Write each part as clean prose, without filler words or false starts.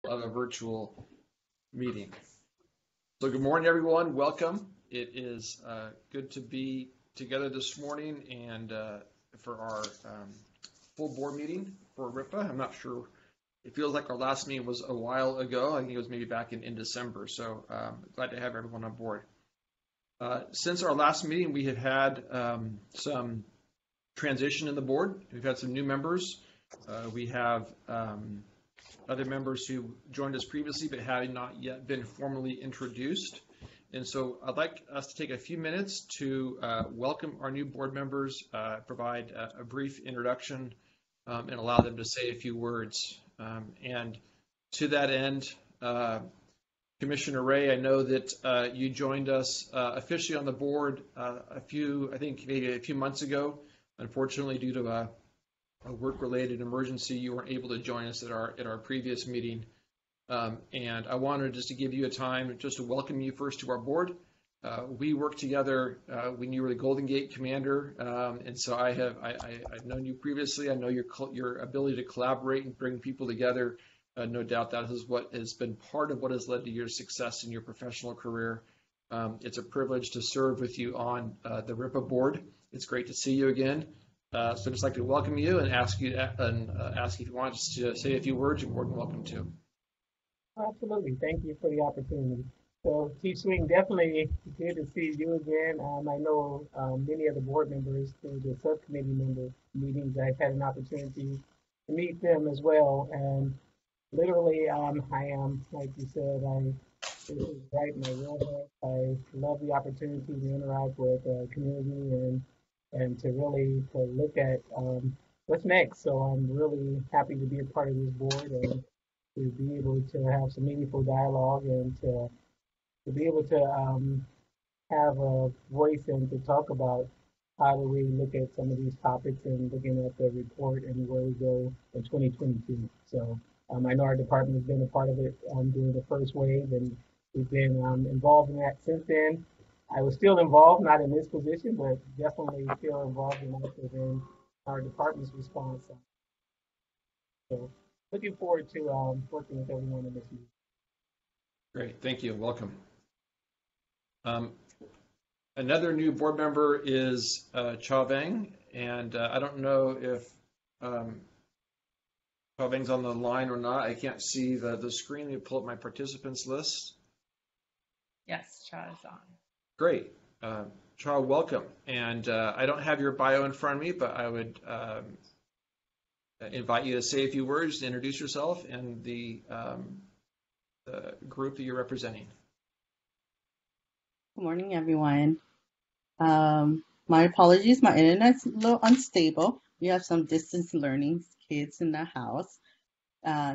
of a virtual meeting. So good morning, everyone. Welcome. It is good to be together this morning and for our full board meeting for RIPA. I'm not sure. It feels like our last meeting was a while ago. I think it was maybe back in December. So glad to have everyone on board. Since our last meeting, we have had some transition in the board. We've had some new members. We have other members who joined us previously but have not yet been formally introduced. And so I'd like us to take a few minutes to welcome our new board members, provide a brief introduction, and allow them to say a few words. And to that end, Commissioner Ray, I know that you joined us officially on the board I think maybe a few months ago. Unfortunately, due to a work-related emergency, you weren't able to join us at our previous meeting. And I wanted just to give you a time just to welcome you first to our board. We worked together when you were the Golden Gate commander, and so I've known you previously. I know your ability to collaborate and bring people together. No doubt that is what has been part of what has led to your success in your professional career. It's a privilege to serve with you on the RIPA board. It's great to see you again. So I'd just like to welcome you and ask you if you want to say a few words. You're more than welcome to. Absolutely. Thank you for the opportunity. So, Chief Swing, definitely good to see you again. I know many of the board members through the subcommittee member meetings. I've had an opportunity to meet them as well. And literally, I am, like you said, this is right in my wheelhouse. I love the opportunity to interact with the community and to really look at what's next. So I'm really happy to be a part of this board and to be able to have some meaningful dialogue and to be able to have a voice and to talk about how do we look at some of these topics and looking at the report and where we go in 2022. So I know our department has been a part of it during the first wave, and we've been involved in that since then. I was still involved, not in this position, but definitely still involved and active in our department's response. So looking forward to working with everyone in this meeting. Great, thank you, welcome. Another new board member is Cha Veng, and I don't know if Cha Veng's on the line or not. I can't see the screen. Let me pull up my participants list. Yes, Cha is on. Great. Cha, welcome. And I don't have your bio in front of me, but I would invite you to say a few words to introduce yourself and the group that you're representing. Good morning, everyone. My apologies, my internet's a little unstable. We have some distance learning kids in the house,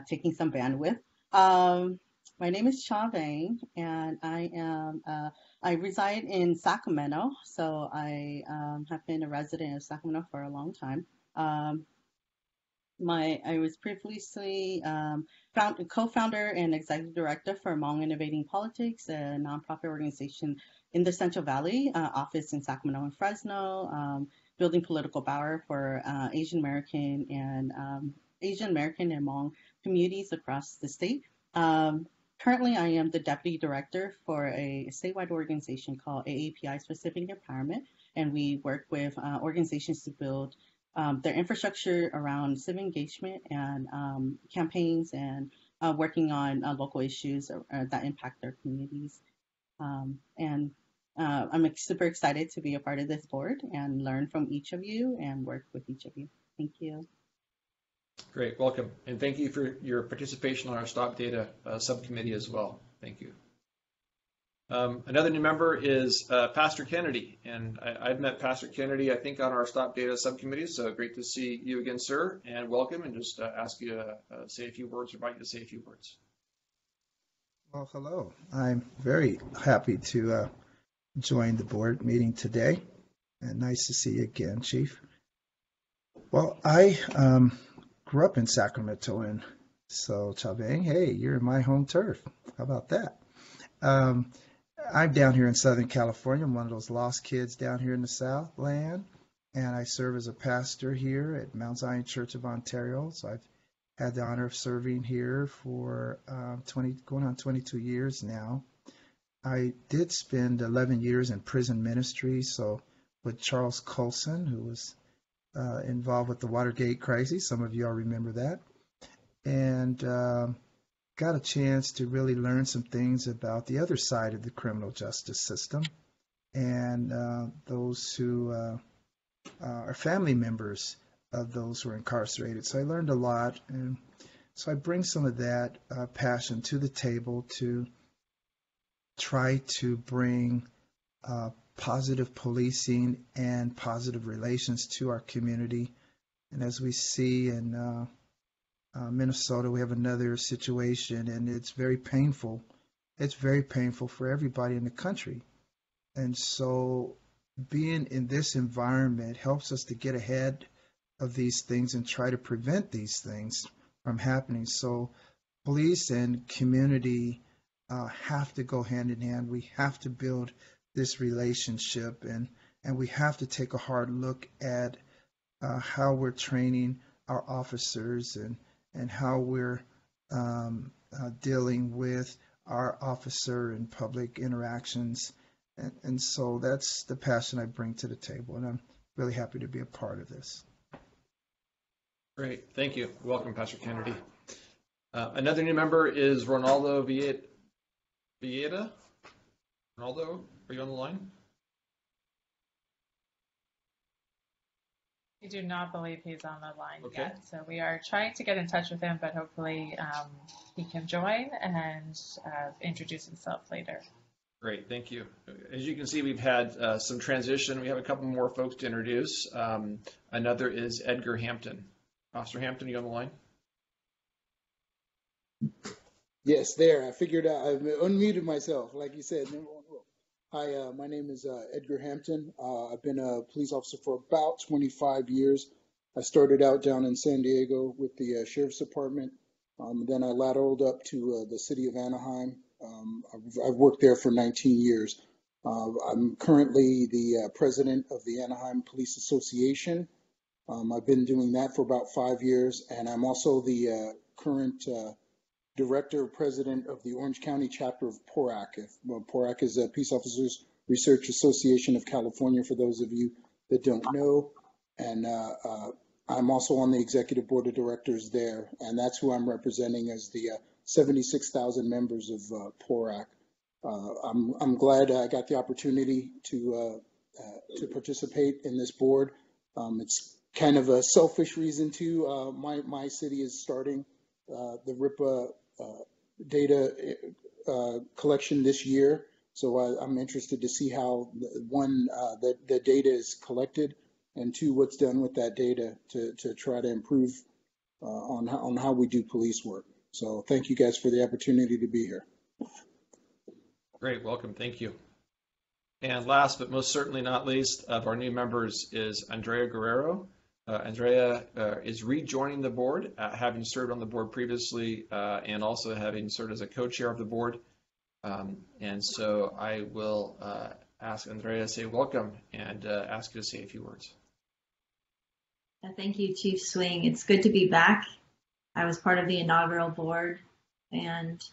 taking some bandwidth. My name is Cha Veng, and I reside in Sacramento, so I have been a resident of Sacramento for a long time. I was previously co-founder and executive director for Hmong Innovating Politics, a nonprofit organization in the Central Valley, office in Sacramento and Fresno, building political power for Asian American and Hmong communities across the state. Currently, I am the deputy director for a statewide organization called AAPI Specific Empowerment, and we work with organizations to build their infrastructure around civic engagement and campaigns and working on local issues that impact their communities. I'm super excited to be a part of this board and learn from each of you and work with each of you. Thank you. Great, welcome. And thank you for your participation on our Stop Data subcommittee as well. Thank you. Another new member is Pastor Kennedy, and I've met Pastor Kennedy, I think, on our Stop Data subcommittee, so great to see you again, sir, and welcome, and just ask you to say a few words, or invite you to say a few words. Well, hello. I'm very happy to join the board meeting today, and nice to see you again, Chief. Well, I grew up in Sacramento, and so Cha Veng, hey, you're in my home turf. How about that? I'm down here in Southern California. I'm one of those lost kids down here in the Southland, and I serve as a pastor here at Mount Zion Church of Ontario. So I've had the honor of serving here for going on 22 years now. I did spend 11 years in prison ministry, so with Charles Colson, who was involved with the Watergate crisis. Some of you all remember that. And got a chance to really learn some things about the other side of the criminal justice system and those who are family members of those who are incarcerated. So I learned a lot, and so I bring some of that passion to the table to try to bring positive policing and positive relations to our community. And as we see in Minnesota, we have another situation, and it's very painful. It's very painful for everybody in the country. And so being in this environment helps us to get ahead of these things and try to prevent these things from happening. So police and community have to go hand in hand. We have to build this relationship, and we have to take a hard look at how we're training our officers and how we're dealing with our officer and public interactions. And so that's the passion I bring to the table, and I'm really happy to be a part of this. Great. Thank you. Welcome, Pastor Kennedy. Another new member is Ronaldo Villeda. Ronaldo, are you on the line? We do not believe he's on the line Okay. yet, so we are trying to get in touch with him, but hopefully he can join and introduce himself later. Great, thank you. As you can see, we've had some transition. We have a couple more folks to introduce. Another is Edgar Hampton. Officer Hampton, are you on the line? Yes, there. I figured out. I've unmuted myself, like you said. Hi, my name is Edgar Hampton. I've been a police officer for about 25 years. I started out down in San Diego with the Sheriff's Department. Then I lateraled up to the city of Anaheim. I've worked there for 19 years. I'm currently the president of the Anaheim Police Association. I've been doing that for about 5 years, and I'm also the current director, president of the Orange County chapter of PORAC. PORAC is a Peace Officers Research Association of California, for those of you that don't know. And I'm also on the executive board of directors there, and that's who I'm representing as the 76,000 members of PORAC. I'm glad I got the opportunity to participate in this board. It's kind of a selfish reason too. My city is starting the RIPA data collection this year, so I'm interested to see how the data is collected, and two, what's done with that data to try to improve on how we do police work. So thank you guys for the opportunity to be here. Great, welcome, thank you. And last but most certainly not least of our new members is Andrea Guerrero. Andrea is rejoining the board, having served on the board previously and also having served as a co-chair of the board. And so I will ask Andrea to say welcome and ask you to say a few words. Thank you, Chief Swing. It's good to be back. I was part of the inaugural board, and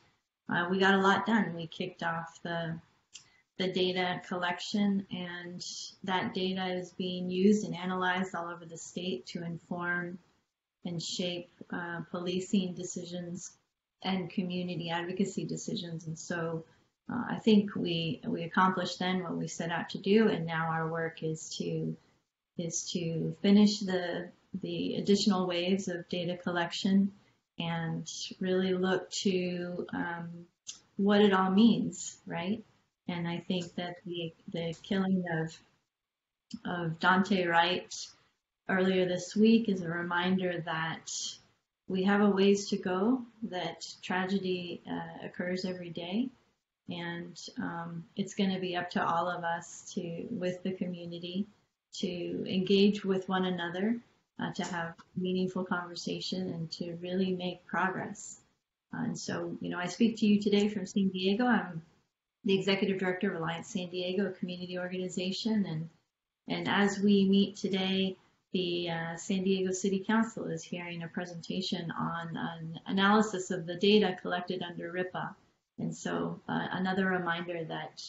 we got a lot done. We kicked off the data collection, and that data is being used and analyzed all over the state to inform and shape policing decisions and community advocacy decisions. And so I think we accomplished then what we set out to do, and now our work is to finish the additional waves of data collection and really look to what it all means, right? And I think that the killing of Daunte Wright earlier this week is a reminder that we have a ways to go, that tragedy occurs every day, and it's going to be up to all of us with the community, to engage with one another, to have meaningful conversation, and to really make progress. And so, I speak to you today from San Diego. I'm the executive director of Alliance San Diego, a community organization, and as we meet today, the San Diego City Council is hearing a presentation on an analysis of the data collected under RIPA. And so another reminder that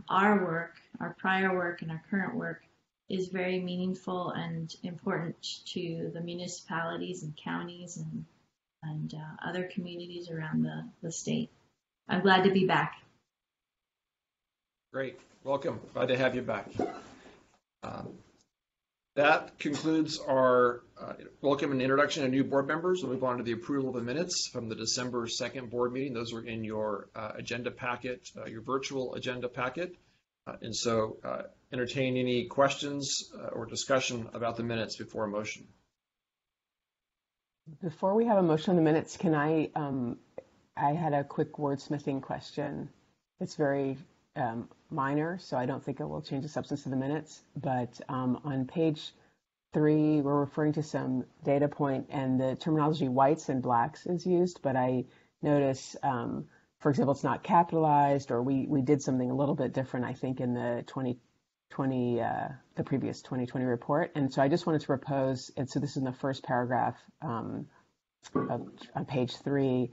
our work, our prior work and our current work is very meaningful and important to the municipalities and counties and other communities around the state. I'm glad to be back. Great. Welcome. Glad to have you back. That concludes our welcome and introduction of new board members. We'll move on to the approval of the minutes from the December 2nd board meeting. Those are in your agenda packet, your virtual agenda packet. And so entertain any questions or discussion about the minutes before a motion. Before we have a motion on the minutes, can I had a quick wordsmithing question. It's very minor, so I don't think it will change the substance of the minutes. But on page 3, we're referring to some data point, and the terminology whites and blacks is used. But I notice, for example, it's not capitalized, or we did something a little bit different, I think, in the 2020, the previous 2020 report. And so I just wanted to propose, and so this is in the first paragraph on page 3.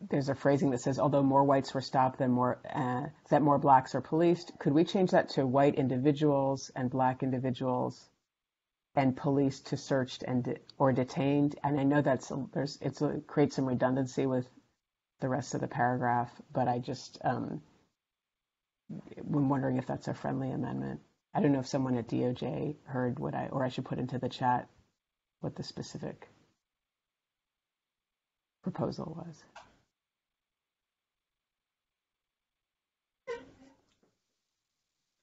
There's a phrasing that says, although more whites were stopped than that more blacks are policed. Could we change that to white individuals and black individuals and policed to searched and or detained? And I know that's it creates some redundancy with the rest of the paragraph, but I just I'm wondering if that's a friendly amendment. I don't know if someone at DOJ heard what I should put into the chat what the specific proposal was.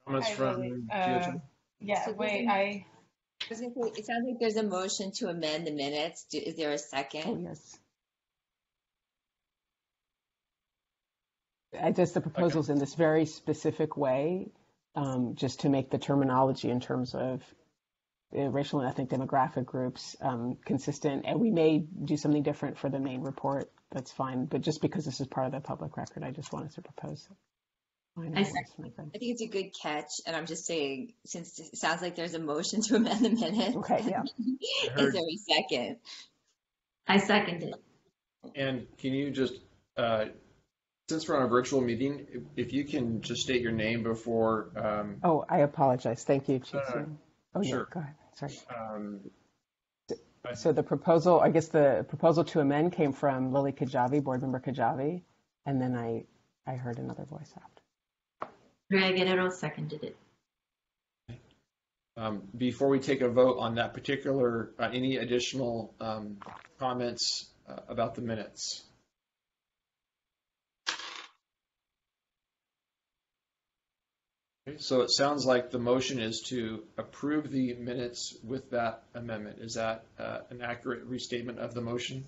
Comments from DOJ? Yeah, So wait, I was gonna say, it sounds like there's a motion to amend the minutes. Is there a second? Oh, yes. I guess the proposal's in this very specific way, just to make the terminology in terms of racial and ethnic demographic groups consistent. And we may do something different for the main report. That's fine. But just because this is part of the public record, I just wanted to propose it. I think it's a good catch, and I'm just saying, since it sounds like there's a motion to amend the minutes. Okay, yeah. Is there a second? I second it. And can you just, since we're on a virtual meeting, if you can just state your name before. Oh, I apologize. Thank you, Chief. Oh, sure. Yeah, go ahead. Sorry. So the proposal, I guess the proposal to amend came from Lily Kajavi, Board Member Kajavi, and then I heard another voice after. Greg Guerrero seconded it. Before we take a vote on that particular, any additional comments about the minutes? Okay, so it sounds like the motion is to approve the minutes with that amendment. Is that an accurate restatement of the motion?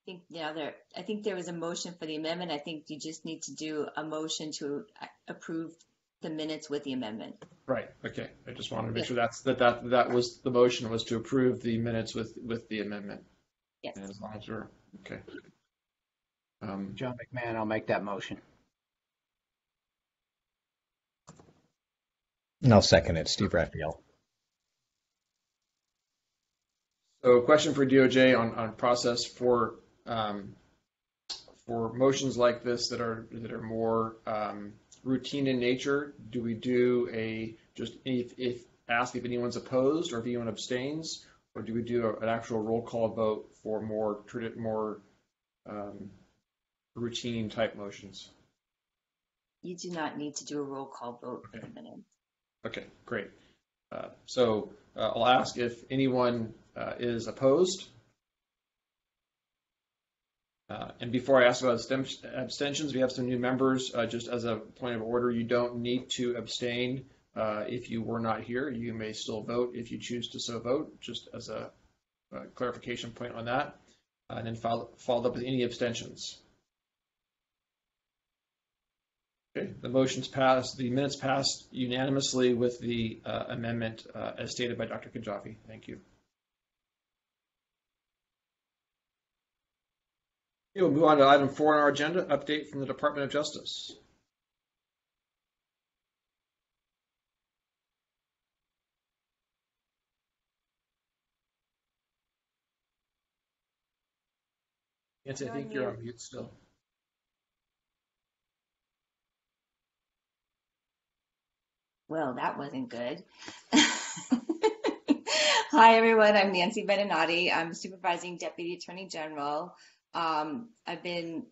I think there was a motion for the amendment. I think you just need to do a motion to approve the minutes with the amendment. Right. Okay. I just wanted to make sure that was the motion, was to approve the minutes with the amendment. Yes. And as long as we're okay. John McMahon, I'll make that motion. And I'll second it, Steve Raphael. So, question for DOJ on process for motions like this that are more routine in nature. Do we do if ask if anyone's opposed or if anyone abstains, or do we do an actual roll call vote for more routine type motions? You do not need to do a roll call vote for the minute. Okay, great. So I'll ask if anyone is opposed. And before I ask about abstentions, we have some new members. Just as a point of order, you don't need to abstain if you were not here. You may still vote if you choose to so vote, just as a clarification point on that. And then followed up with any abstentions. Okay, the motion's passed. The minutes passed unanimously with the amendment as stated by Dr. Kajavi. Thank you. Okay, we'll move on to item 4 on our agenda, update from the Department of Justice. Nancy, I think you're on mute still. Well, that wasn't good. Hi, everyone. I'm Nancy Beninati. I'm Supervising Deputy Attorney General. I've been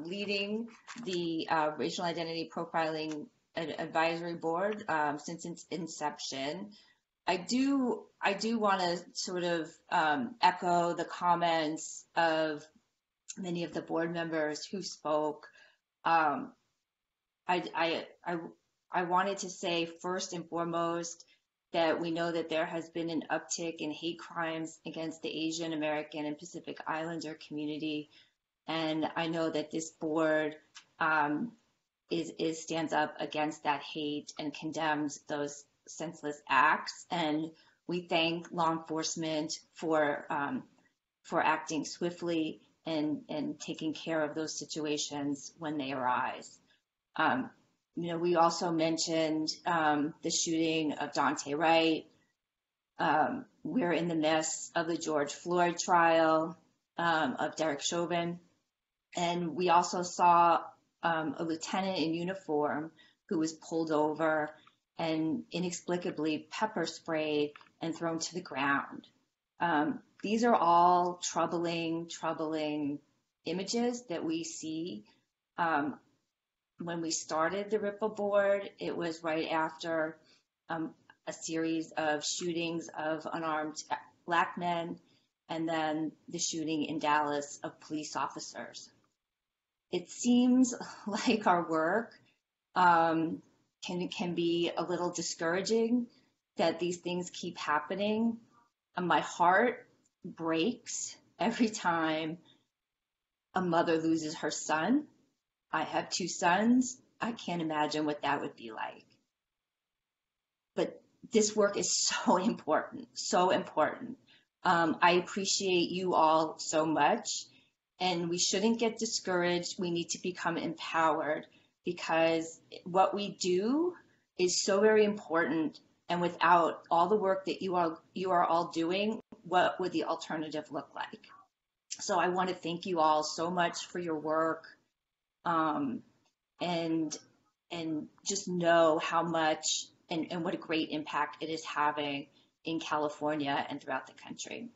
leading the Racial Identity Profiling Advisory Board since its inception. I do want to sort of echo the comments of many of the board members who spoke. I wanted to say first and foremost that we know that there has been an uptick in hate crimes against the Asian American and Pacific Islander community, and I know that this board stands up against that hate and condemns those senseless acts. And we thank law enforcement for acting swiftly and taking care of those situations when they arise. We also mentioned the shooting of Daunte Wright. We're in the midst of the George Floyd trial of Derek Chauvin. And we also saw a lieutenant in uniform who was pulled over and inexplicably pepper sprayed and thrown to the ground. These are all troubling images that we see. When we started the RIPA board, it was right after a series of shootings of unarmed Black men, and then the shooting in Dallas of police officers. It seems like our work can be a little discouraging, that these things keep happening. And my heart breaks every time a mother loses her son. I have 2 sons. I can't imagine what that would be like. But this work is so important, so important. I appreciate you all so much, and we shouldn't get discouraged. We need to become empowered, because what we do is so very important. And without all the work that you are all doing, what would the alternative look like? So I want to thank you all so much for your work. And just know how much and what a great impact it is having in California and throughout the country.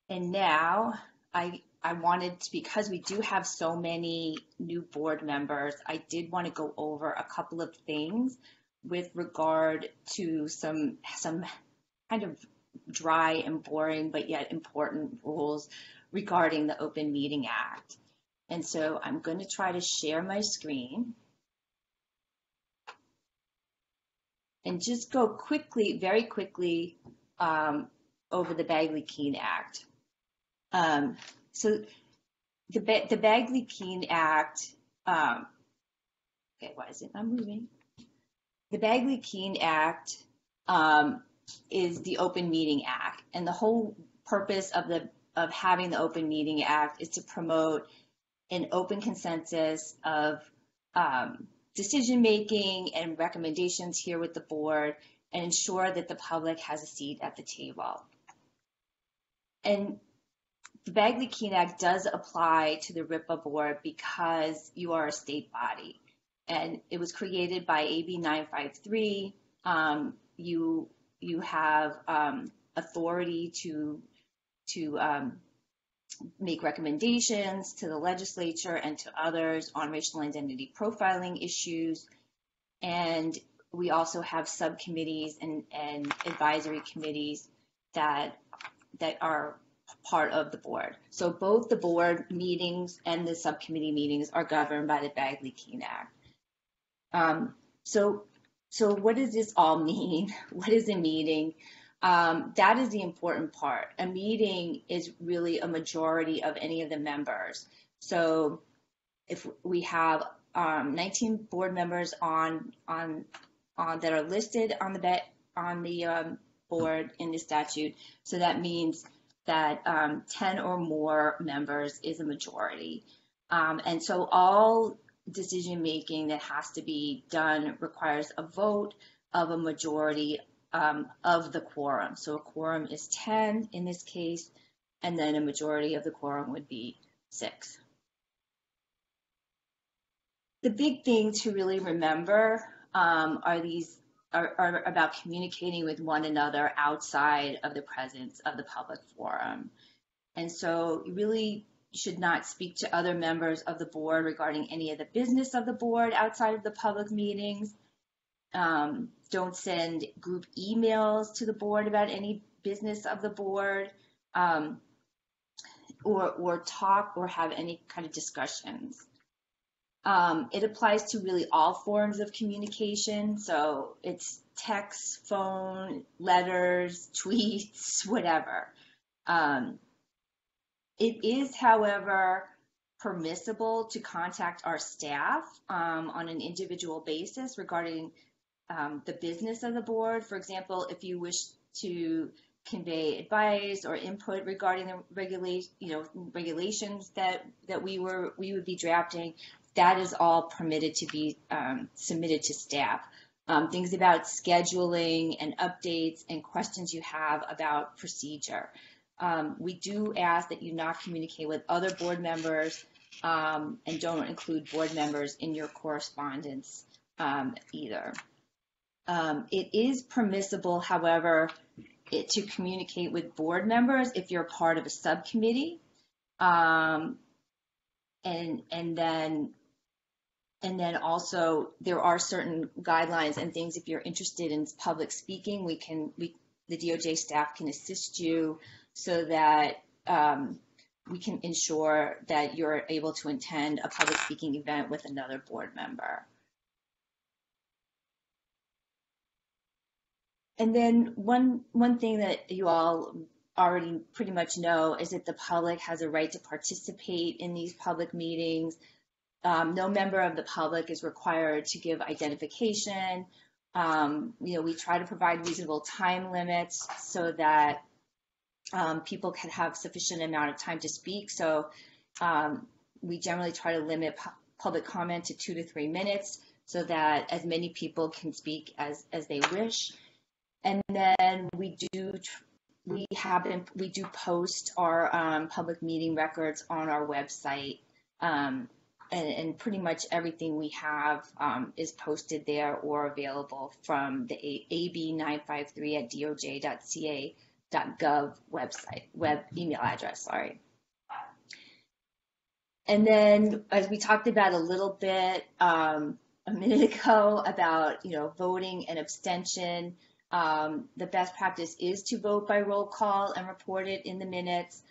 And now I wanted to, because we do have so many new board members, I did want to go over a couple of things with regard to some kind of dry and boring but yet important rules regarding the Open Meeting Act. And so I'm going to try to share my screen and just go quickly, very quickly, over the Bagley-Keene Act. So the Bagley-Keene Act, okay, why is it not moving? The Bagley-Keene Act is the Open Meeting Act, and the whole purpose of having the Open Meeting Act is to promote an open consensus of decision making and recommendations here with the board, and ensure that the public has a seat at the table. And the Bagley-Keene Act does apply to the RIPA board because you are a state body, and it was created by AB 953. You have authority to make recommendations to the legislature and to others on racial identity profiling issues. And we also have subcommittees and advisory committees that are part of the board. So both the board meetings and the subcommittee meetings are governed by the Bagley-Keene Act. So what does this all mean? What is a meeting? That is the important part. A meeting is really a majority of any of the members. So if we have 19 board members on that are listed on the board in the statute, so that means that 10 or more members is a majority. And so all decision making that has to be done requires a vote of a majority of the quorum. So a quorum is 10 in this case, and then a majority of the quorum would be 6. The big thing to really remember are about communicating with one another outside of the presence of the public forum. And so you really should not speak to other members of the board regarding any of the business of the board outside of the public meetings. Don't send group emails to the board about any business of the board, or talk or have any kind of discussions. It applies to really all forms of communication. So it's text, phone, letters, tweets, whatever. It is, however, permissible to contact our staff on an individual basis regarding the business of the board. For example, if you wish to convey advice or input regarding the regulations that we would be drafting, that is all permitted to be submitted to staff. Things about scheduling and updates and questions you have about procedure. We do ask that you not communicate with other board members and don't include board members in your correspondence either. It is permissible, however, to communicate with board members if you're part of a subcommittee, and then also there are certain guidelines and things. If you're interested in public speaking, the DOJ staff can assist you so that we can ensure that you're able to attend a public speaking event with another board member. And then one thing that you all already pretty much know is that the public has a right to participate in these public meetings. No member of the public is required to give identification. We try to provide reasonable time limits so that people can have sufficient amount of time to speak. So we generally try to limit public comment to 2 to 3 minutes so that as many people can speak as they wish. And then we do post our public meeting records on our website, and pretty much everything we have is posted there or available from the ab953@doj.ca.gov web email address. Sorry. And then, as we talked about a little bit a minute ago about voting and abstention. The best practice is to vote by roll call and report it in the minutes.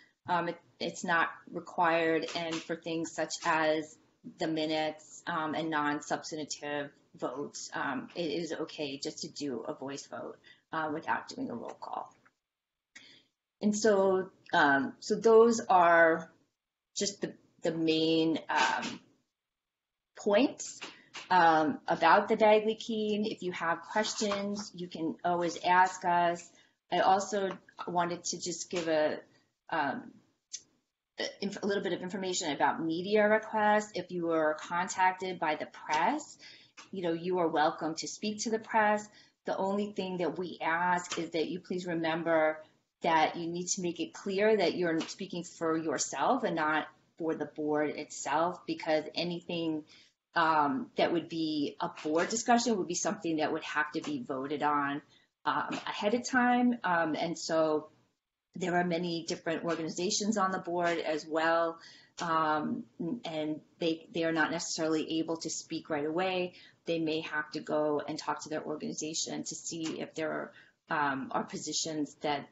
It's not required, and for things such as the minutes and non-substantive votes, it is okay just to do a voice vote without doing a roll call. And so those are just the main points about the Bagley Keene. If you have questions, you can always ask us. I also wanted to just give a little bit of information about media requests. If you were contacted by the press, you are welcome to speak to the press. The only thing that we ask is that you please remember that you need to make it clear that you're speaking for yourself and not for the board itself, because anything that would be a board discussion would be something that would have to be voted on ahead of time. And so there are many different organizations on the board as well, and they are not necessarily able to speak right away. They may have to go and talk to their organization to see if there are positions that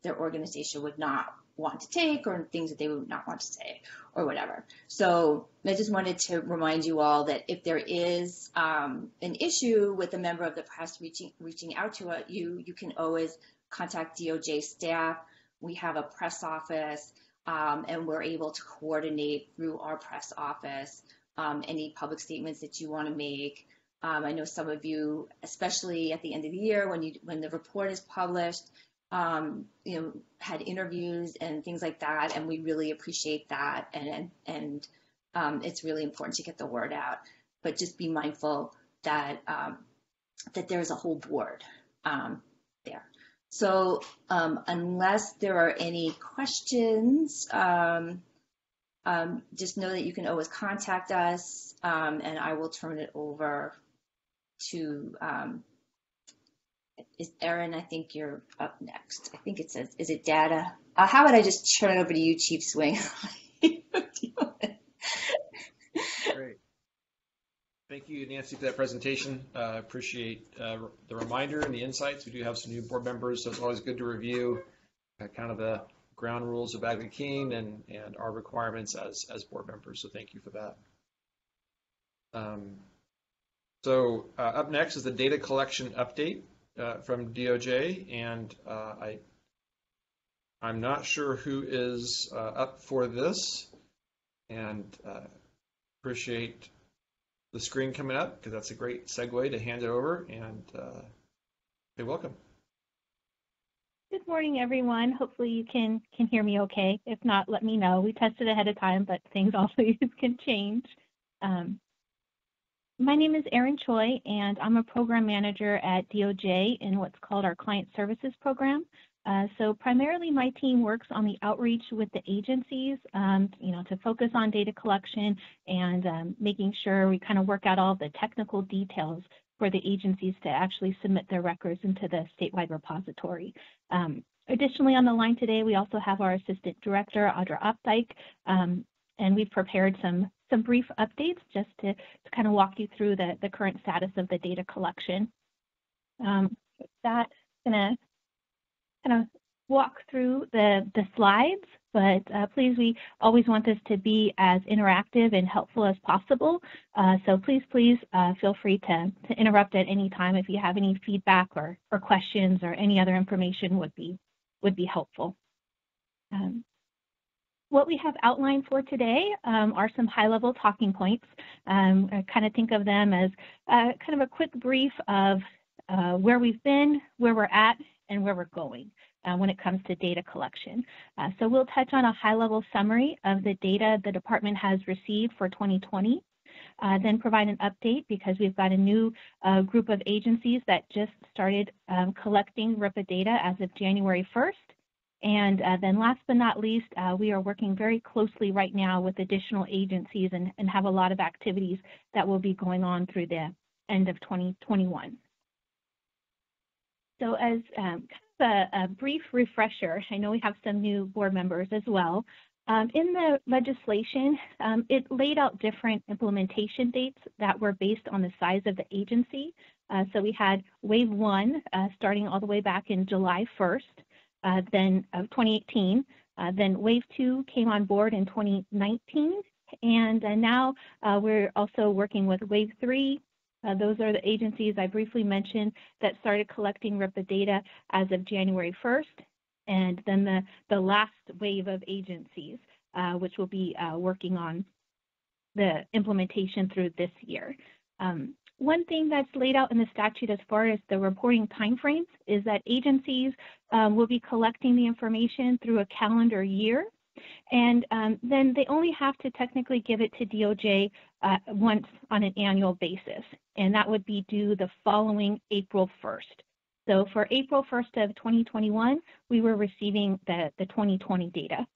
their organization would not want to take, or things that they would not want to say, or whatever. So I just wanted to remind you all that if there is an issue with a member of the press reaching out to you, you can always contact DOJ staff. We have a press office, and we're able to coordinate through our press office any public statements that you want to make. I know some of you, especially at the end of the year when the report is published, had interviews and things like that, and we really appreciate that, and it's really important to get the word out. But just be mindful that that there's a whole board So unless there are any questions, just know that you can always contact us, and I will turn it over to Erin. I think you're up next. I think it says, is it data? How would I just turn it over to you, Chief Swing? Great. Thank you, Nancy, for that presentation. Appreciate the reminder and the insights. We do have some new board members, so it's always good to review kind of the ground rules of Agri-King and our requirements as board members. So thank you for that. So up next is the data collection update from DOJ, and I'm not sure who is up for this, and appreciate the screen coming up because that's a great segue to hand it over, and hey, welcome. Good morning, everyone. Hopefully you can hear me okay. If not, let me know. We tested ahead of time, but things always can change. My name is Erin Choi, and I'm a program manager at DOJ in what's called our Client Services Program. So primarily my team works on the outreach with the agencies, to focus on data collection and making sure we kind of work out all the technical details for the agencies to actually submit their records into the statewide repository. Additionally, on the line today, we also have our Assistant Director, Audra Opdyke, and we've prepared some brief updates just to kind of walk you through the current status of the data collection. With that, I'm going to kind of walk through the slides, but please, we always want this to be as interactive and helpful as possible. So please feel free to interrupt at any time if you have any feedback or questions or any other information would be helpful. What we have outlined for today are some high-level talking points. I kind of think of them as kind of a quick brief of where we've been, where we're at, and where we're going when it comes to data collection. So we'll touch on a high-level summary of the data the department has received for 2020, then provide an update because we've got a new group of agencies that just started collecting RIPA data as of January 1st. And then last but not least, we are working very closely right now with additional agencies and have a lot of activities that will be going on through the end of 2021. So as kind of a brief refresher, I know we have some new board members as well. In the legislation, it laid out different implementation dates that were based on the size of the agency. So we had Wave 1 starting all the way back in July 1st. Then of 2018, then Wave 2 came on board in 2019, and now we're also working with Wave 3. Those are the agencies I briefly mentioned that started collecting RIPA data as of January 1st, and then the last wave of agencies, which will be working on the implementation through this year. One thing that's laid out in the statute as far as the reporting timeframes is that agencies will be collecting the information through a calendar year, and then they only have to technically give it to DOJ once on an annual basis, and that would be due the following April 1st. So for April 1st of 2021, we were receiving the 2020 data.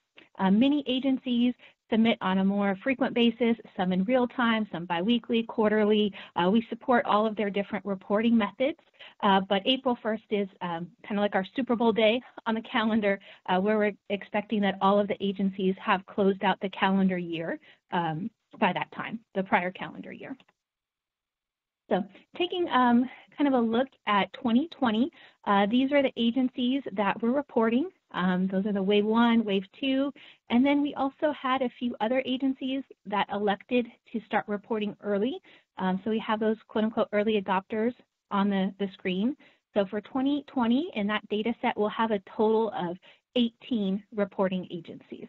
Many agencies submit on a more frequent basis, some in real time, some biweekly, quarterly. We support all of their different reporting methods, but April 1st is kind of like our Super Bowl day on the calendar, where we're expecting that all of the agencies have closed out the calendar year by that time, the prior calendar year. So taking kind of a look at 2020, these are the agencies that we're reporting. Those are the Wave 1, Wave 2, and then we also had a few other agencies that elected to start reporting early. So we have those quote-unquote early adopters on the screen. So for 2020, in that data set, we'll have a total of 18 reporting agencies.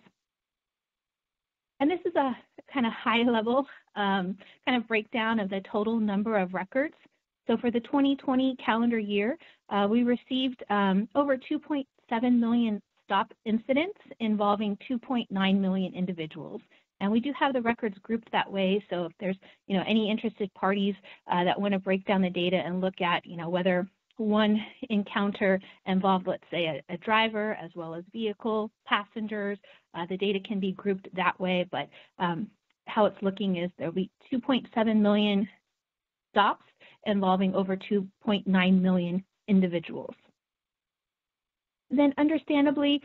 And this is a kind of high-level kind of breakdown of the total number of records. So for the 2020 calendar year, we received over 2.7 million stop incidents involving 2.9 million individuals. And we do have the records grouped that way. So if there's any interested parties that want to break down the data and look at whether one encounter involved, let's say, a driver as well as vehicle passengers. The data can be grouped that way, but how it's looking is there'll be 2.7 million stops involving over 2.9 million individuals. Then understandably,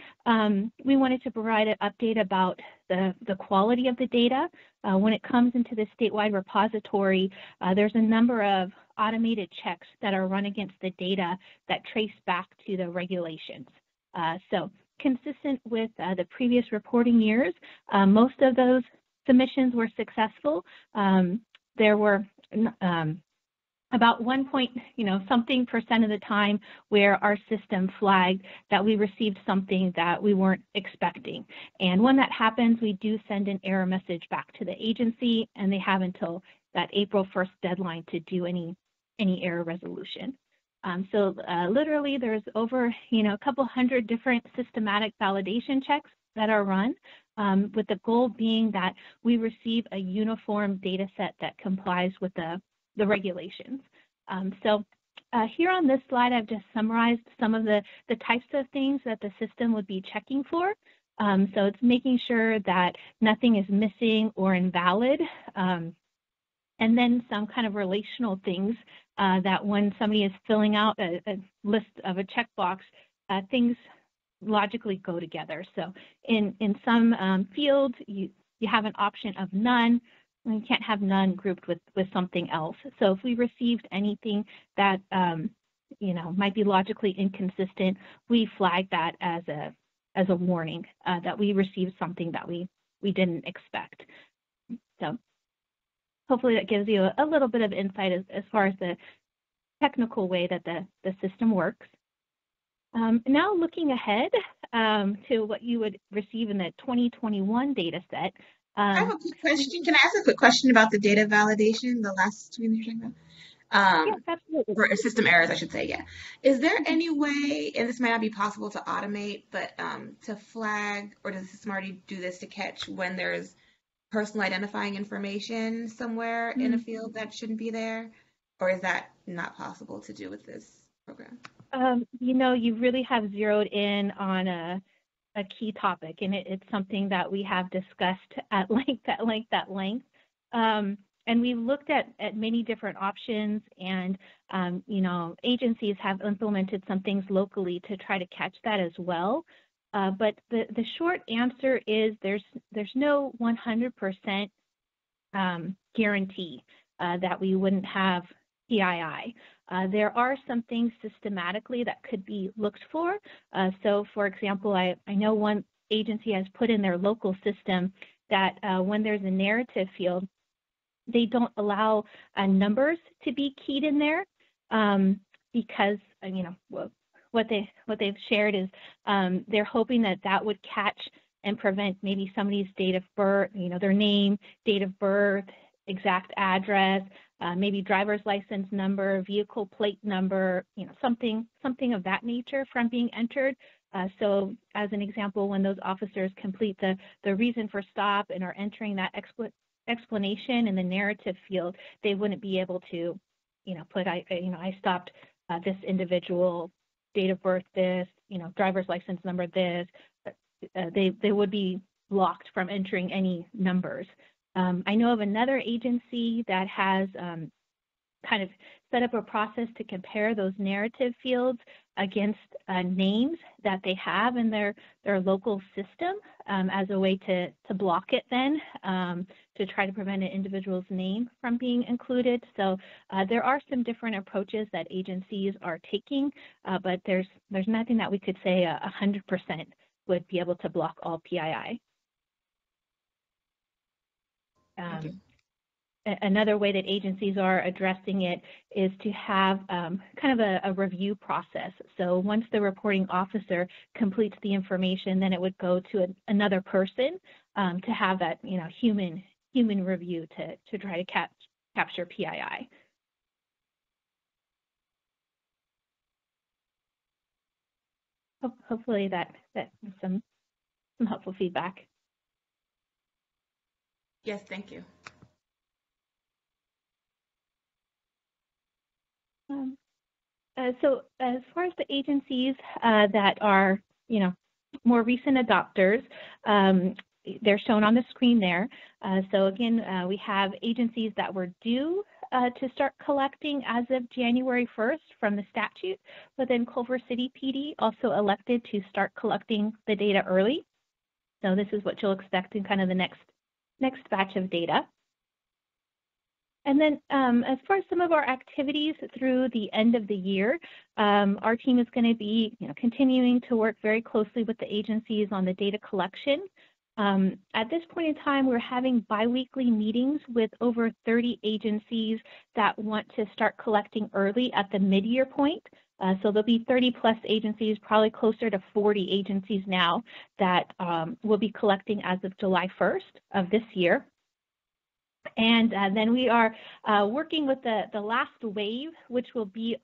we wanted to provide an update about the quality of the data. When it comes into the statewide repository, there's a number of automated checks that are run against the data that trace back to the regulations. So consistent with the previous reporting years, most of those submissions were successful. There were about 1% of the time where our system flagged that we received something that we weren't expecting. And when that happens, we do send an error message back to the agency, and they have until that April 1st deadline to do any error resolution. So literally there's over a couple hundred different systematic validation checks that are run, with the goal being that we receive a uniform data set that complies with the regulations. So here on this slide, I've just summarized some of the types of things that the system would be checking for. So it's making sure that nothing is missing or invalid, and then some kind of relational things that when somebody is filling out a list of a checkbox, things logically go together. So in some fields, you have an option of none. You can't have none grouped with something else. So if we received anything that might be logically inconsistent, we flag that as a warning that we received something that we didn't expect. So hopefully that gives you a little bit of insight as far as the technical way that the system works. Now looking ahead to what you would receive in the 2021 data set. I have a quick question. Can I ask a quick question about the data validation, the last screen you're talking about? Yes, absolutely. Or system errors, I should say, yeah. Is there any way, and this might not be possible to automate, but to flag, or does the system already do this to catch when there's personal identifying information somewhere in a field that shouldn't be there? Or is that not possible to do with this program? You really have zeroed in on a key topic, and it's something that we have discussed at length. And we've looked at many different options, and agencies have implemented some things locally to try to catch that as well. But the short answer is there's no 100% guarantee that we wouldn't have PII. There are some things systematically that could be looked for. So for example, I know one agency has put in their local system that when there's a narrative field, they don't allow numbers to be keyed in there because what they've shared is they're hoping that would catch and prevent maybe somebody's date of birth, their name, date of birth, exact address, maybe driver's license number, vehicle plate number, something of that nature from being entered. So as an example, when those officers complete the reason for stop and are entering that explanation in the narrative field, they wouldn't be able to, put, I stopped this individual, date of birth this, driver's license number this. They would be blocked from entering any numbers. I know of another agency that has kind of set up a process to compare those narrative fields against names that they have in their local system as a way to block it then, to try to prevent an individual's name from being included. So there are some different approaches that agencies are taking, but there's nothing that we could say 100% would be able to block all PII. Another way that agencies are addressing it is to have kind of a review process. So once the reporting officer completes the information, then it would go to another person to have that human review to try to capture PII. Hopefully that is some helpful feedback. Yes, thank you. So as far as the agencies that are, more recent adopters, they're shown on the screen there. So again, we have agencies that were due to start collecting as of January 1st from the statute, but then Culver City PD also elected to start collecting the data early. So this is what you'll expect in kind of the next batch of data. And then as far as some of our activities through the end of the year, our team is going to be continuing to work very closely with the agencies on the data collection. At this point in time, we're having biweekly meetings with over 30 agencies that want to start collecting early at the mid-year point. So there'll be 30 plus agencies, probably closer to 40 agencies now that will be collecting as of July 1st of this year. And then we are working with the last wave, which will be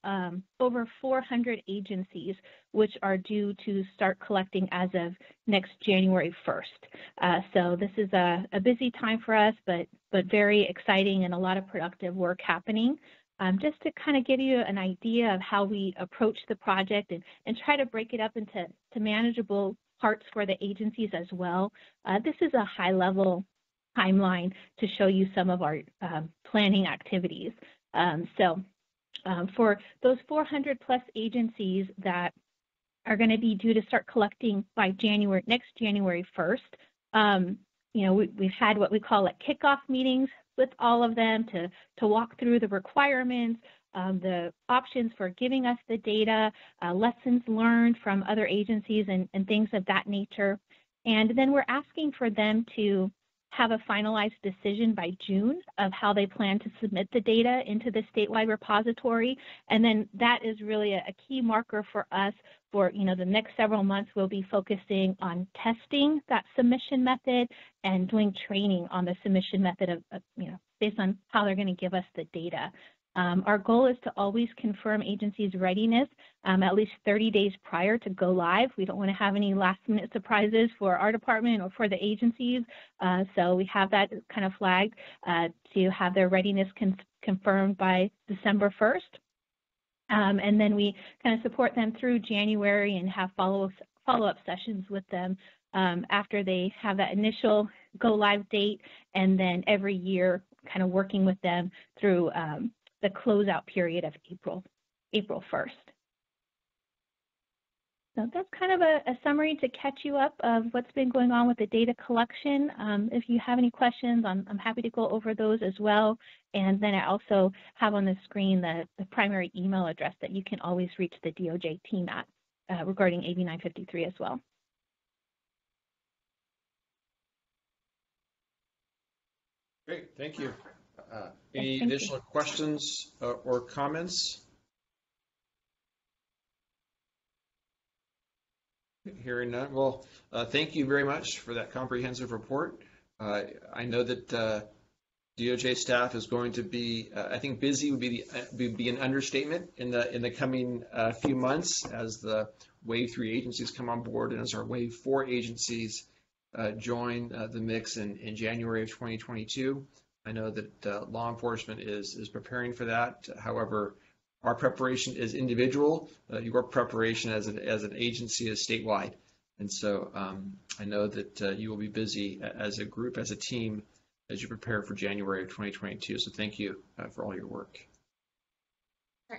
over 400 agencies, which are due to start collecting as of next January 1st. So this is a busy time for us, but very exciting and a lot of productive work happening. Just to kind of give you an idea of how we approach the project and try to break it up into manageable parts for the agencies as well. This is a high-level timeline to show you some of our planning activities. For those 400 plus agencies that are going to be due to start collecting by next January 1st, we've had what we call kickoff meetings with all of them to walk through the requirements, the options for giving us the data, lessons learned from other agencies and things of that nature. And then we're asking for them to have a finalized decision by June of how they plan to submit the data into the statewide repository. And then that is really a key marker for us for, the next several months. We'll be focusing on testing that submission method and doing training on the submission method of based on how they're going to give us the data. Our goal is to always confirm agencies' readiness at least 30 days prior to go live. We don't want to have any last-minute surprises for our department or for the agencies. So we have that kind of flagged to have their readiness confirmed by December 1st. And then we kind of support them through January and have follow-up sessions with them after they have that initial go-live date, and then every year kind of working with them through the closeout period of April 1st. So that's kind of a summary to catch you up of what's been going on with the data collection. If you have any questions, I'm happy to go over those as well. And then I also have on the screen the primary email address that you can always reach the DOJ team at regarding AB 953 as well. Great, thank you. Any additional questions or comments? Hearing none. Well, thank you very much for that comprehensive report. I know that DOJ staff is going to be, I think, busy would be an understatement in the coming few months as the Wave 3 agencies come on board and as our Wave 4 agencies join the mix in January of 2022. I know that law enforcement is preparing for that. However, our preparation is individual. Your preparation as an agency is statewide. And so I know that you will be busy as a group, as a team, as you prepare for January of 2022. So thank you for all your work.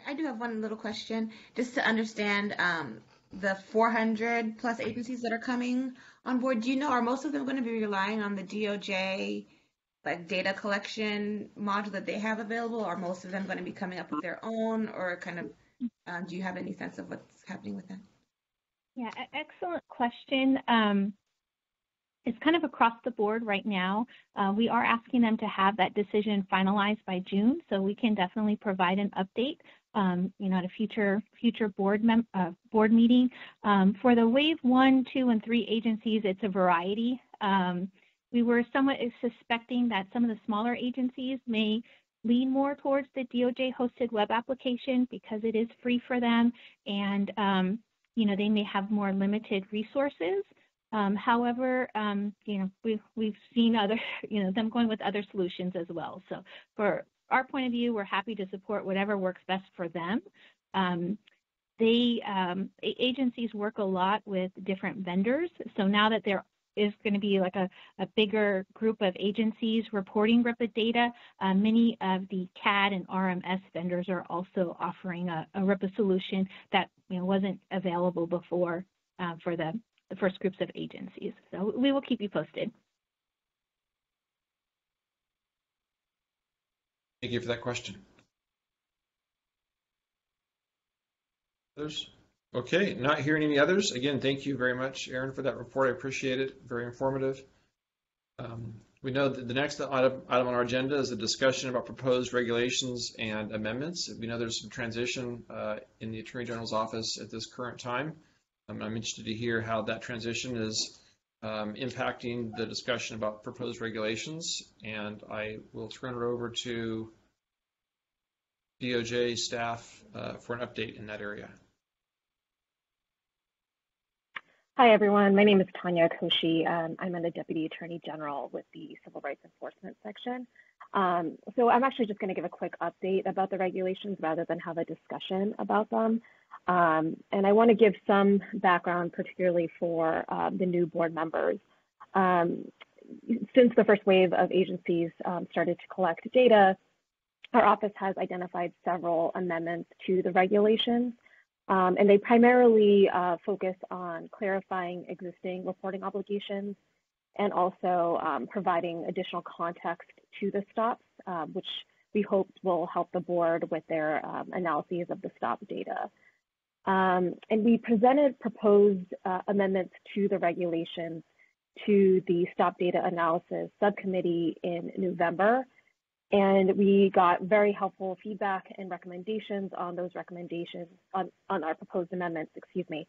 I do have one little question, just to understand the 400 plus agencies that are coming on board. Do you know, are most of them going to be relying on the DOJ data collection module that they have available? Or are most of them going to be coming up with their own, or kind of, do you have any sense of what's happening with that? Yeah, excellent question. It's kind of across the board right now. We are asking them to have that decision finalized by June, so we can definitely provide an update, at a future board meeting. For the Wave 1, 2, and 3 agencies, it's a variety. We were somewhat suspecting that some of the smaller agencies may lean more towards the DOJ-hosted web application because it is free for them, and they may have more limited resources. However, we've seen other, them going with other solutions as well. So for our point of view, we're happy to support whatever works best for them. Agencies work a lot with different vendors. So now that there is going to be like a bigger group of agencies reporting RIPA data, many of the CAD and RMS vendors are also offering a RIPA solution that wasn't available before for the first groups of agencies. So we will keep you posted. Thank you for that question. Others? Okay, not hearing any others. Again, thank you very much, Aaron, for that report. I appreciate it. Very informative. We know that the next item on our agenda is a discussion about proposed regulations and amendments. We know there's some transition in the Attorney General's office at this current time. I'm interested to hear how that transition is impacting the discussion about proposed regulations, and I will turn it over to DOJ staff for an update in that area. Hi, everyone. My name is Tanya Koshi. I'm the Deputy Attorney General with the Civil Rights Enforcement Section. So I'm actually just going to give a quick update about the regulations rather than have a discussion about them. And I want to give some background, particularly for the new board members. Since the first wave of agencies started to collect data, our office has identified several amendments to the regulations. And they primarily focus on clarifying existing reporting obligations and also providing additional context to the stops, which we hope will help the board with their analyses of the stop data. And we presented proposed amendments to the regulations to the stop data analysis subcommittee in November. And we got very helpful feedback and recommendations on those recommendations, on our proposed amendments, excuse me.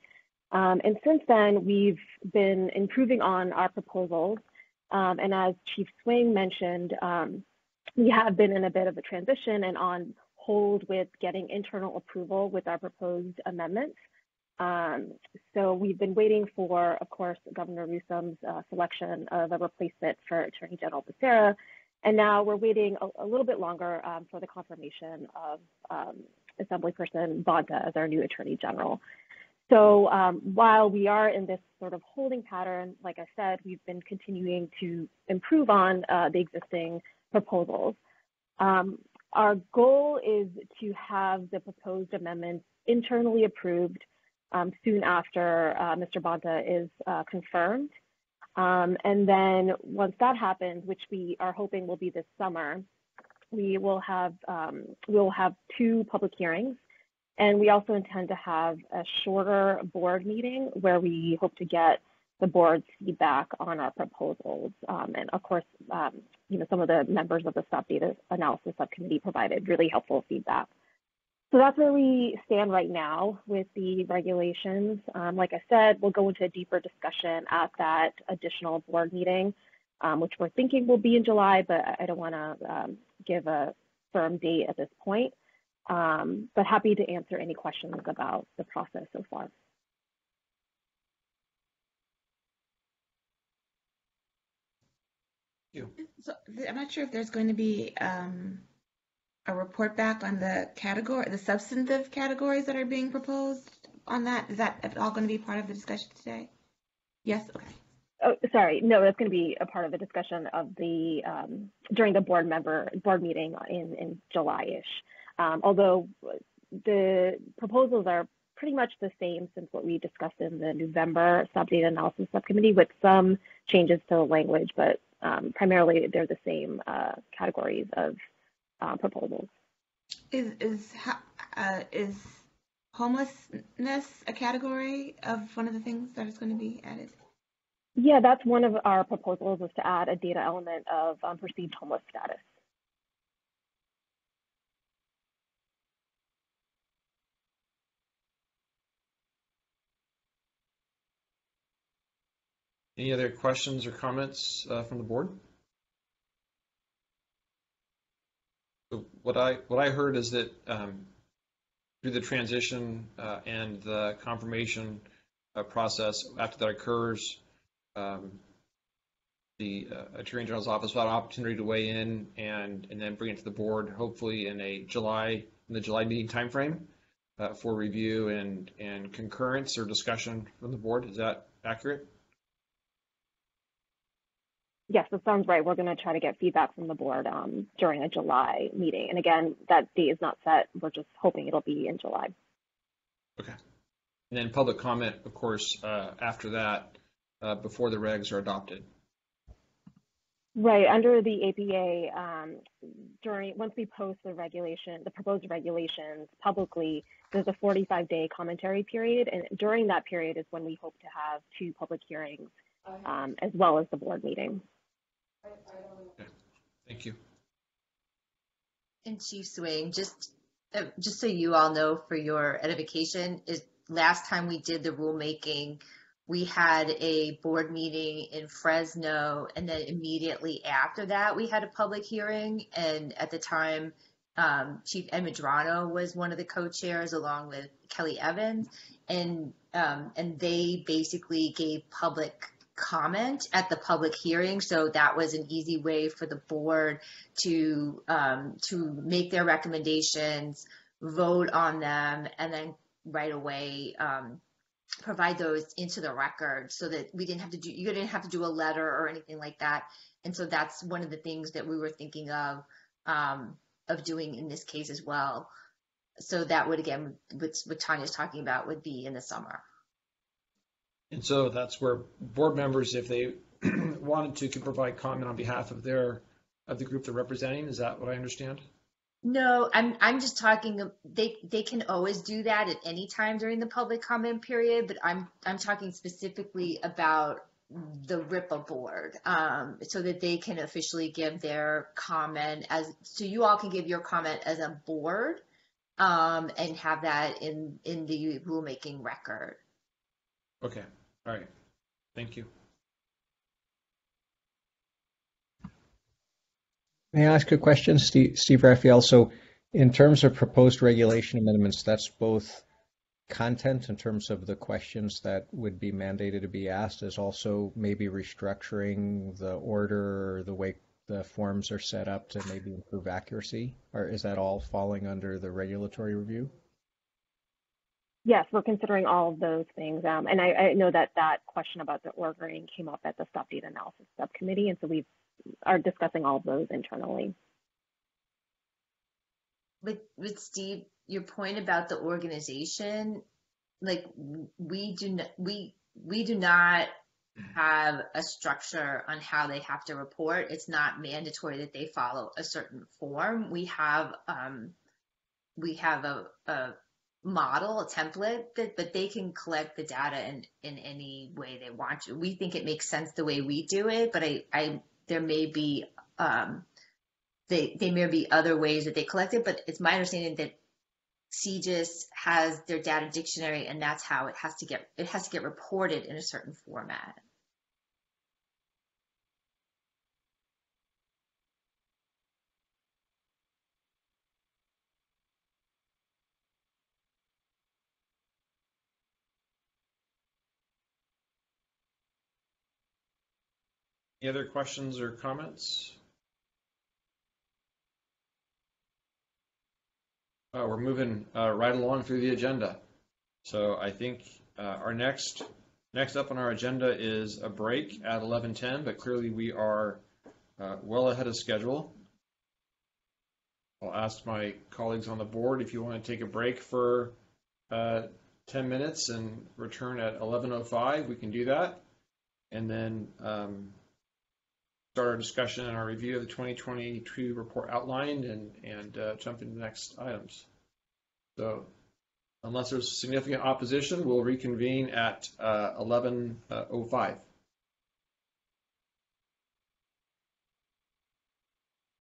And since then, we've been improving on our proposals. And as Chief Swing mentioned, we have been in a bit of a transition and on hold with getting internal approval with our proposed amendments. So we've been waiting for, of course, Governor Newsom's selection of a replacement for Attorney General Becerra. And now we're waiting a little bit longer for the confirmation of Assemblyperson Bonta as our new Attorney General. So while we are in this sort of holding pattern, like I said, we've been continuing to improve on the existing proposals. Our goal is to have the proposed amendments internally approved soon after Mr. Bonta is confirmed. And then once that happens, which we are hoping will be this summer, we'll have 2 public hearings. And we also intend to have a shorter board meeting where we hope to get the board's feedback on our proposals. And of course, some of the members of the Stop Data Analysis Subcommittee provided really helpful feedback. So that's where we stand right now with the regulations. Like I said, we'll go into a deeper discussion at that additional board meeting, which we're thinking will be in July, but I don't want to give a firm date at this point. But happy to answer any questions about the process so far. So I'm not sure if there's going to be a report back on the substantive categories that are being proposed on that. Is that all going to be part of the discussion today? Yes, okay. Oh, sorry, no, that's going to be a part of the discussion of the during the board meeting in July-ish. Although the proposals are pretty much the same since what we discussed in the November Stop Data Analysis Subcommittee with some changes to the language, but primarily they're the same categories of proposals. Is homelessness a category of one of the things that is going to be added? Yeah, that's one of our proposals, is to add a data element of perceived homeless status. Any other questions or comments from the board? So what I heard is that through the transition and the confirmation process, after that occurs, the Attorney General's office will have an opportunity to weigh in and then bring it to the board, hopefully in the July meeting timeframe. for review and concurrence or discussion from the board. Is that accurate? Yes, that sounds right. We're going to try to get feedback from the board during a July meeting. And again, that date is not set. We're just hoping it'll be in July. Okay. And then public comment, of course, after that, before the regs are adopted. Right, under the APA, once we post the proposed regulations publicly, there's a 45-day commentary period, and during that period is when we hope to have 2 public hearings, as well as the board meeting. Okay. Thank you. And Chief Swing, just so you all know for your edification, is last time we did the rulemaking, we had a board meeting in Fresno, and then immediately after that, we had a public hearing. And at the time, Chief Ed Medrano was one of the co-chairs, along with Kelly Evans, and they basically gave public comment at the public hearing. So that was an easy way for the board to make their recommendations, vote on them, and then right away provide those into the record, so that you didn't have to do a letter or anything like that. And so that's one of the things that we were thinking of doing in this case as well. So that would, again, what Tanya's talking about, would be in the summer. And so that's where board members, if they wanted to, could provide comment on behalf of the group they're representing. Is that what I understand? No, I'm just talking. They can always do that at any time during the public comment period, but I'm talking specifically about the RIPA board, so that they can officially give their comment so you all can give your comment as a board, and have that in the rulemaking record. Okay. All right. Thank you. May I ask a question, Steve Raphael? So in terms of proposed regulation amendments, that's both content in terms of the questions that would be mandated to be asked, as also maybe restructuring the order or the way the forms are set up to maybe improve accuracy? Or is that all falling under the regulatory review? Yes, we're considering all of those things. And I know that question about the ordering came up at the Stop Data Analysis Subcommittee, and so we are discussing all of those internally. With Steve, your point about the organization, like we do not have a structure on how they have to report. It's not mandatory that they follow a certain form. We have a model, a template, but they can collect the data in any way they want to. We think it makes sense the way we do it, but there may be they may be other ways that they collect it. But it's my understanding that CGIS has their data dictionary, and that's how it has to get reported in a certain format. Any other questions or comments? We're moving right along through the agenda. So I think our next up on our agenda is a break at 11:10, but clearly we are well ahead of schedule. I'll ask my colleagues on the board if you want to take a break for 10 minutes and return at 11:05. We can do that. And then start our discussion and our review of the 2022 report outlined and jump into the next items. So unless there's significant opposition, we'll reconvene at 11:05.